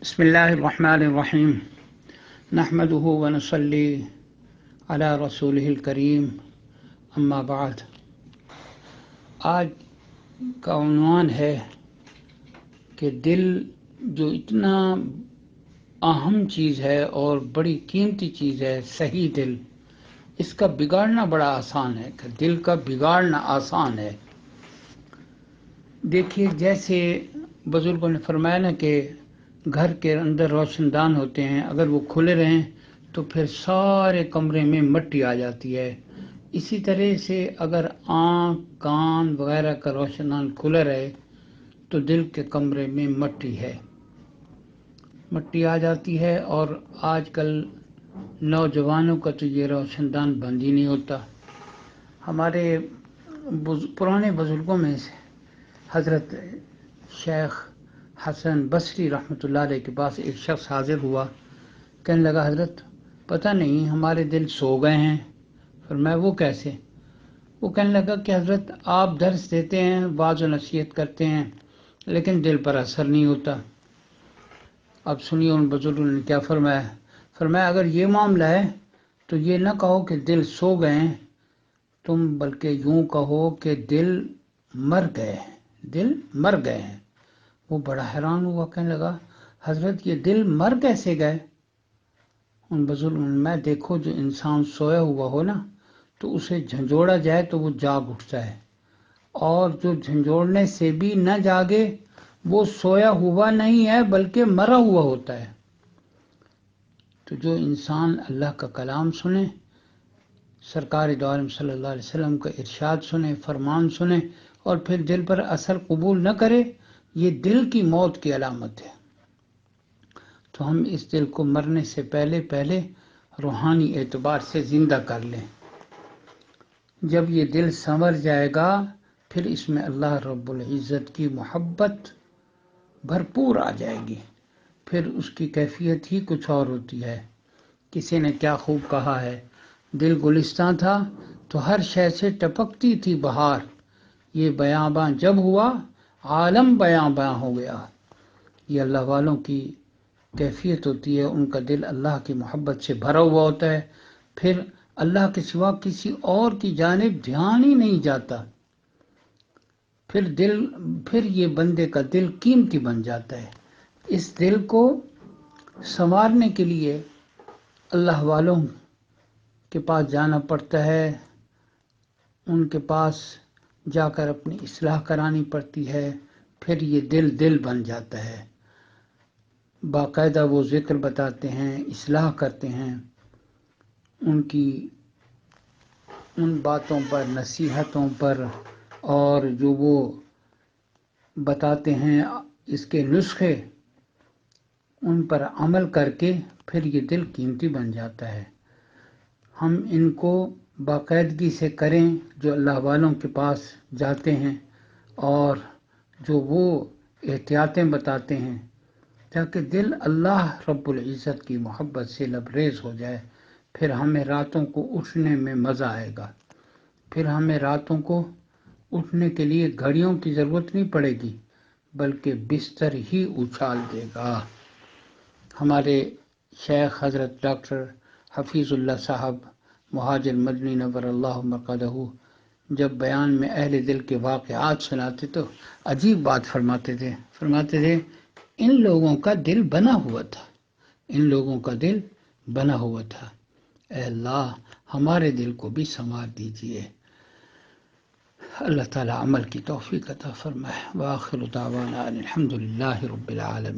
بسم اللہ الرحمن الرحیم نحمده ونصلی علی رسولہ الکریم اما بعد۔ آج کا عنوان ہے کہ دل جو اتنا اہم چیز ہے اور بڑی قیمتی چیز ہے، صحیح دل، اس کا بگاڑنا بڑا آسان ہے کہ دل کا بگاڑنا آسان ہے۔ دیکھیے، جیسے بزرگوں نے فرمایا نا کہ گھر کے اندر روشن دان ہوتے ہیں، اگر وہ کھلے رہیں تو پھر سارے کمرے میں مٹی آ جاتی ہے۔ اسی طرح سے اگر آنکھ، کان وغیرہ کا روشن دان کھلا رہے تو دل کے کمرے میں مٹی آ جاتی ہے۔ اور آج کل نوجوانوں کا تو یہ روشن دان بند ہی نہیں ہوتا۔ ہمارے پرانے بزرگوں میں سے حضرت شیخ حسن بصری رحمۃ اللہ علیہ کے پاس ایک شخص حاضر ہوا، کہنے لگا حضرت پتہ نہیں ہمارے دل سو گئے ہیں۔ فرمایا وہ کیسے؟ وہ کہنے لگا کہ حضرت آپ درس دیتے ہیں، وعظ و نصیحت کرتے ہیں، لیکن دل پر اثر نہیں ہوتا۔ اب سنیے ان بزرگوں نے کیا فرمایا۔ فرمایا اگر یہ معاملہ ہے تو یہ نہ کہو کہ دل سو گئے ہیں، تم بلکہ یوں کہو کہ دل مر گئے ہیں۔ وہ بڑا حیران ہوا، کہنے لگا حضرت یہ دل مر کیسے گئے؟ ان بزرگوں نے میں دیکھو جو انسان سویا ہوا ہو نا تو اسے جھنجھوڑا جائے تو وہ جاگ اٹھتا ہے، اور جو جھنجھوڑنے سے بھی نہ جاگے وہ سویا ہوا نہیں ہے بلکہ مرا ہوا ہوتا ہے۔ تو جو انسان اللہ کا کلام سنے، سرکار دو عالم صلی اللہ علیہ وسلم کا ارشاد سنے، فرمان سنے اور پھر دل پر اثر قبول نہ کرے، یہ دل کی موت کی علامت ہے۔ تو ہم اس دل کو مرنے سے پہلے روحانی اعتبار سے زندہ کر لیں۔ جب یہ دل سنور جائے گا پھر اس میں اللہ رب العزت کی محبت بھرپور آ جائے گی، پھر اس کی کیفیت ہی کچھ اور ہوتی ہے۔ کسی نے کیا خوب کہا ہے، دل گلستان تھا تو ہر شے سے ٹپکتی تھی بہار، یہ بیاباں جب ہوا عالم بیاباں ہو گیا۔ یہ اللہ والوں کی کیفیت ہوتی ہے، ان کا دل اللہ کی محبت سے بھرا ہوا ہوتا ہے، پھر اللہ کے سوا کسی اور کی جانب دھیان ہی نہیں جاتا، پھر یہ بندے کا دل قیمتی بن جاتا ہے۔ اس دل کو سنوارنے کے لیے اللہ والوں کے پاس جانا پڑتا ہے، ان کے پاس جا کر اپنی اصلاح کرانی پڑتی ہے، پھر یہ دل بن جاتا ہے۔ باقاعدہ وہ ذکر بتاتے ہیں، اصلاح کرتے ہیں، ان باتوں پر، نصیحتوں پر، اور جو وہ بتاتے ہیں اس کے نسخے، ان پر عمل کر کے پھر یہ دل قیمتی بن جاتا ہے۔ ہم ان کو باقاعدگی سے کریں جو اللہ والوں کے پاس جاتے ہیں اور جو وہ احتیاطیں بتاتے ہیں، تاکہ دل اللہ رب العزت کی محبت سے لبریز ہو جائے۔ پھر ہمیں راتوں کو اٹھنے میں مزہ آئے گا، پھر ہمیں راتوں کو اٹھنے کے لیے گھڑیوں کی ضرورت نہیں پڑے گی بلکہ بستر ہی اچھال دے گا۔ ہمارے شیخ حضرت ڈاکٹر حفیظ اللہ صاحب مہاجر مدنی نور اللہ مرقدہ جب بیان میں اہل دل کے واقعات سناتے تو عجیب بات فرماتے تھے۔ ان لوگوں کا دل بنا ہوا تھا، اے اللہ ہمارے دل کو بھی سنوار دیجئے۔ اللہ تعالی عمل کی توفیق عطا فرمائے۔ وآخر دعوانا الحمدللہ رب العالمین۔